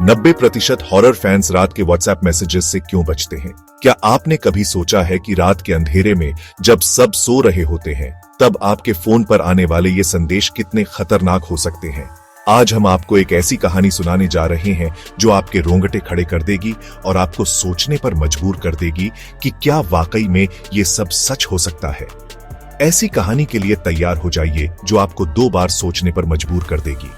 90% horror fans रात के WhatsApp messages से क्यों बचते हैं? क्या आपने कभी सोचा है कि रात के अंधेरे में जब सब सो रहे होते हैं तब आपके फोन पर आने वाले ये संदेश कितने खतरनाक हो सकते हैं? आज हम आपको एक ऐसी कहानी सुनाने जा रहे हैं जो आपके रोंगटे खड़े कर देगी और आपको सोचने पर मजबूर कर देगी कि क्या वाकई में ये सब सच हो सकता है। ऐसी कहानी के लिए तैयार हो जाइए जो आपको 2 बार सोचने पर मजबूर कर देगी।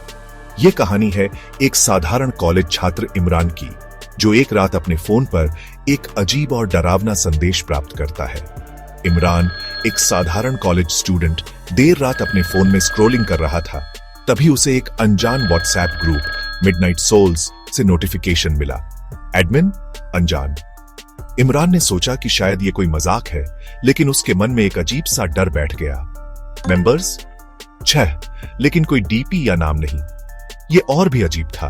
ये कहानी है एक साधारण कॉलेज छात्र इमरान की, जो एक रात अपने फोन पर एक अजीब और डरावना संदेश प्राप्त करता है। इमरान, एक साधारण कॉलेज स्टूडेंट, देर रात अपने फोन में स्क्रॉलिंग कर रहा था। तभी उसे एक अनजान व्हाट्सएप ग्रुप मिडनाइट सोल्स से नोटिफिकेशन मिला। एडमिन अनजान। इमरान ने सोचा कि शायद ये कोई मजाक है, लेकिन उसके मन में एक अजीब सा डर बैठ गया। मेंबर्स 6, लेकिन कोई डीपी या नाम नहीं। ये और भी अजीब था।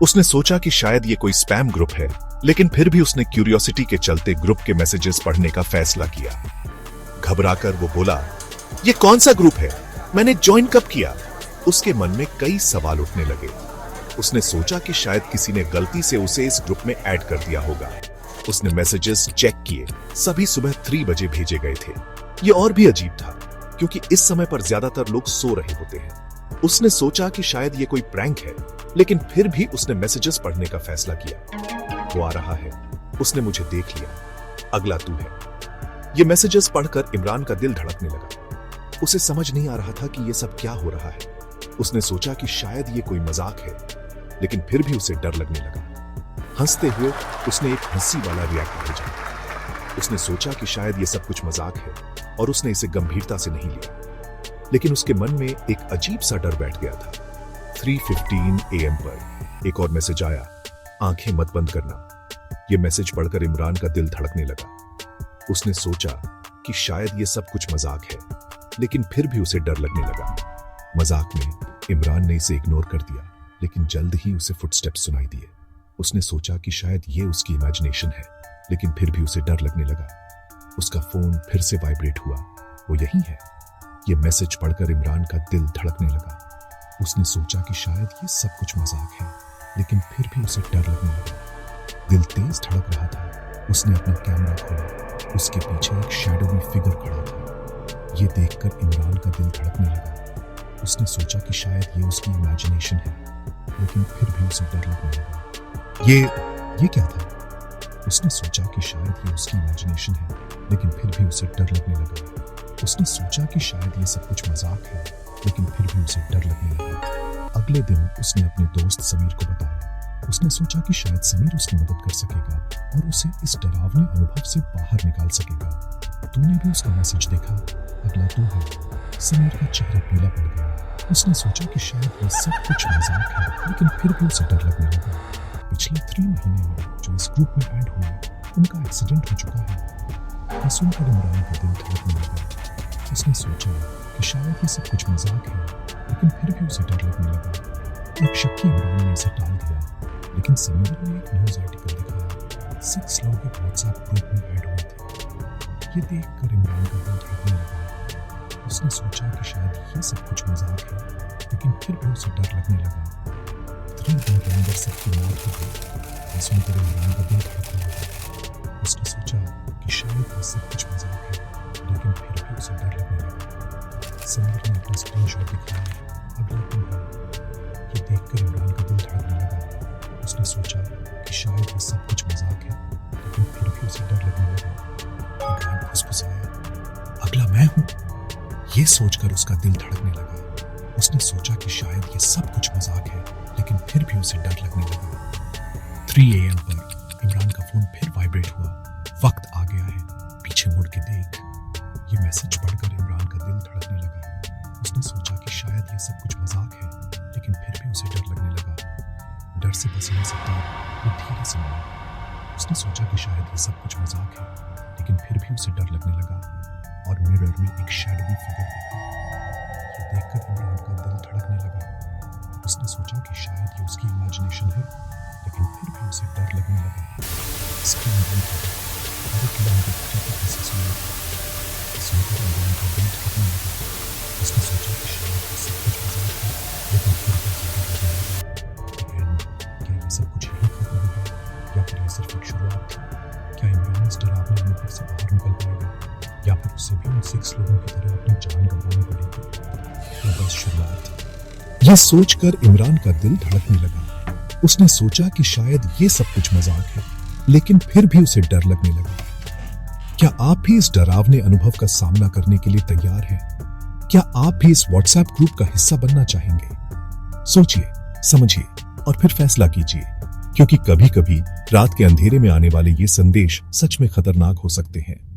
उसने सोचा कि शायद ये कोई स्पैम ग्रुप है, लेकिन फिर भी उसने क्यूरियोसिटी के चलते ग्रुप के मैसेजेस पढ़ने का फैसला किया। घबराकर वो बोला, ये कौन सा ग्रुप है? मैंने ज्वाइन कब किया? उसके मन में कई सवाल उठने लगे। उसने सोचा कि शायद किसी ने गलती से उसे इस ग्रुप में ऐड कर दिया होगा। उसने मैसेजेस चेक किए, सभी सुबह 3 बजे भेजे गए थे। ये और भी अजीब था, क्योंकि इस समय पर ज्यादातर लोग सो रहे होते हैं। उसने सोचा कि शायद ये कोई प्रैंक है, लेकिन फिर भी उसने मैसेजेस पढ़ने का फैसला किया। वो आ रहा है, उसने मुझे देख लिया, अगला तू है। ये मैसेजेस पढ़कर इमरान का दिल धड़कने लगा। उसे समझ नहीं आ रहा था कि ये सब क्या हो रहा है। उसने सोचा कि शायद ये कोई मजाक है, लेकिन फिर भी उसे डर लगने लगा। हंसते हुए उसने एक हंसी वाला रिएक्ट भेजा। उसने सोचा कि शायद ये सब कुछ मजाक है और उसने इसे गंभीरता से नहीं लिया, लेकिन उसके मन में एक अजीब सा डर बैठ गया था। 3:15 AM पर एक और मैसेज आया, आंखें मत बंद करना। यह मैसेज पढ़कर इमरान का दिल धड़कने लगा। उसने सोचा कि शायद ये सब कुछ मजाक है, लेकिन फिर भी उसे डर लगने लगा। मजाक में इमरान ने इसे इग्नोर कर दिया, लेकिन जल्द ही उसे फुटस्टेप्स सुनाई दिए। उसने सोचा कि शायद ये उसकी इमेजिनेशन है, लेकिन फिर भी उसे डर लगने लगा। उसका फोन फिर से वाइब्रेट हुआ। वो यही है। ये मैसेज पढ़कर इमरान का दिल धड़कने लगा। उसने सोचा कि शायद ये सब कुछ मजाक है, लेकिन फिर भी उसे डर लगने लगा। दिल तेज धड़क रहा था। उसने अपना कैमरा खोला। उसके पीछे एक शैडोवी फिगर खड़ा था। ये देखकर इमरान का दिल धड़कने लगा। उसने सोचा कि शायद ये उसकी इमेजिनेशन है, लेकिन फिर भी उसे डर लगने लगा। ये क्या था? उसने सोचा कि शायद ये उसकी इमेजिनेशन है, लेकिन फिर भी उसे डर लगने लगा। उसने सोचा कि शायद ये सब कुछ मजाक है, लेकिन फिर भी उसे डर लगने लगा। अगले दिन उसने अपने दोस्त समीर को बताया। उसने सोचा कि शायद समीर उसकी मदद कर सकेगा और उसे इस डरावने अनुभव से बाहर निकाल सकेगा। तूने भी उसका मैसेज देखा? अगला तू है। समीर का चेहरा पीला पड़ गया। उसने सोचा कि शायद ये सब कुछ मजाक है, लेकिन फिर भी उसे डर लगने लगा। पिछले 3 महीने में जो इस ग्रुप में ऐड हुए, उनका एक्सीडेंट हो चुका है। ये सुनकर इमरान का दिल धड़कने लगा। उसने सोचा कि शायद ये सब कुछ मजाक है, लेकिन फिर भी उसे डर लगने लगा। एक शक की इमरान ने इसे टाल दिया, लेकिन समीर ने एक न्यूज आर्टिकल दिखाया। 6 लोग एक व्हाट्सएप ग्रुप में ऐड हुए थे। ये देखकर इमरान का दिल धड़कने लगा। उसने सोचा कि शायद ये सब कुछ मजाक है, लेकिन फिर भी उसे डर लगने लगा। 3 दिन के अंदर सबकी मौत हो गई। सुनकर इमरान का दिल धड़कने लगा। उसने सोचा कि शायद ये सब कुछ मजाक है, लेकिन फिर भी उसे डर लगने लगा। समीर ने अपना स्क्रीनशॉट दिखाया। अगला दिन है। ये देखकर इमरान का दिल धड़कने लगा। उसने सोचा कि शायद ये सब कुछ मजाक है, लेकिन फिर भी उसे डर लगने लगा। इमरान फुसफुसाया, अगला मैं हूं। ये सोचकर उसका दिल धड़कने लगा। उसने सोचा कि शायद ये सब कुछ मजाक है, लेकिन फिर भी उसे डर लगने लगा। 3 AM पर इमरान का फोन फिर वाइब्रेट हुआ। वक्त आ गया है, पीछे मुड़ के देख। ये मैसेज पढ़कर इमरान का दिल धड़कने लगा। उसने सोचा कि शायद ये सब कुछ मजाक है, लेकिन फिर भी उसे डर लगने लगा। डर से पसीने से तर वो धीरे से मुड़ा। उसने सोचा कि शायद ये सब कुछ मजाक है, लेकिन फिर भी उसे डर लगने लगा और मिरर में एक शैडोवी फिगर देखा। ये देखकर इमरान का दिल धड़कने लगा। उसने सोचा कि शायद ये उसकी इमेजिनेशन है, लेकिन फिर भी उसे डर लगने लगा। स्क्रीन बंद हो गई। सुनकर इमरान का दिल धड़कने लगा। उसने सोचा कि शायद ये सब कुछ मजाक है, लेकिन फिर भी उसे डर लगने लगा। क्या सब कुछ यही खत्म हो गया या फिर ये सिर्फ एक शुरुआत थी? क्या इमरान इस डरावने अनुभव से बाहर निकल पाएगा या फिर उसे भी उन 6 लोगों की तरह अपनी जान गंवानी पड़ेगी? ये बस शुरुआत थी। यह सोचकर इमरान का दिल धड़कने लगा। उसने सोचा कि शायद ये सब कुछ मजाक है, लेकिन फिर भी उसे डर लगने लगा। क्या आप भी इस डरावने अनुभव का सामना करने के लिए तैयार हैं? क्या आप भी इस व्हाट्सएप ग्रुप का हिस्सा बनना चाहेंगे? सोचिए, समझिए और फिर फैसला कीजिए, क्योंकि कभी-कभी रात के अंधेरे में आने वाले ये संदेश सच में खतरनाक हो सकते हैं।